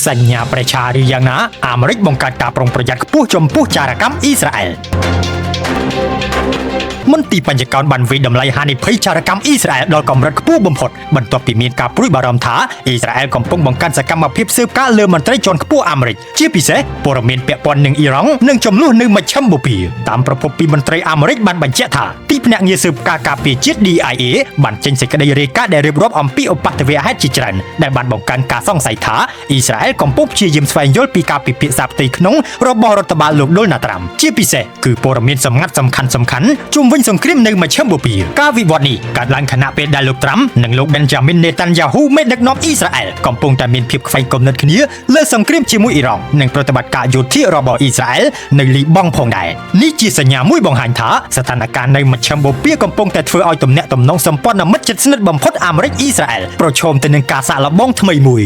សញ្ញាប្រឆាឬយ៉ាងណាអាមេរិកបង្កើតការប្រុងប្រយ័ត្នខ្ពស់ចំពោះចារកម្មអ៊ីស្រាអែលមន្ទីរបញ្ញកោណបានវិតម្លៃហានិភ័យចារកម្មអ៊ីស្រាអែលដល់កម្រិតខ្ពស់បំផុតបន្ទាប់ពីមានការព្រួយបារម្ភថាអ៊ីស្រាអែលកំពុងបង្កើនសកម្មភាពស៊ើបការលើមន្ត្រីជាន់ខ្ពស់អាមេរិកជាពិសេសព័ត៌មានពាក់ព័ន្ធនឹងអ៊ីរ៉ង់និងចំនួននៅមជ្ឈិមបូព៌ាតាមប្រភពពីមន្ត្រីអាមេរិកបានបញ្ជាក់ថាទីភ្នាក់ងារស៊ើបការពារជាតិ DIA បានចេញសេចក្តីរាយការណ៍ដែលរៀបរាប់អំពីឧបទ្ទវហេតុជាច្រើនដែលបានបង្កើនការសង្ស័យថាអ៊ីស្រាអែលកំពុងព្យាយាមស្វែងយល់ពីការពិភាក្សាផ្ទៃក្នុងរបស់រដ្ឋបាលលោកដូណាល់ត្រាំជាពិសេសគឺព័ត៌មានសម្ងាត់សំខាន់ជុំវិញសង្គ្រាមនៅមជ្ឈិមបូព៌ាការវិវត្តនេះកើតឡើងខណៈពេលដែលលោកត្រាំនិងលោក Benjamin Netanyahu មេដឹកនាំអ៊ីស្រាអែលកំពុងតែមានភាពខ្វែងគំនិតគ្នាលើសង្គ្រាមជាមួយអ៊ីរ៉ង់និងប្រតិបត្តិការយោធារបស់អ៊ីស្រាអែលនៅលីបង់ផងដែរនេះជាសញ្ញាមួយបង្ហាញថាស្ថានភាពនៅមជ្ឈិមបូព៌ាកំពុងតែធ្វើឲ្យទំនាក់ទំនងសម្ព័ន្ធមិត្តជិតស្និទ្ធបំផុតអាមេរិកអ៊ីស្រាអែលប្រឈមទៅនឹងការសាកល្បងថ្មីមួយ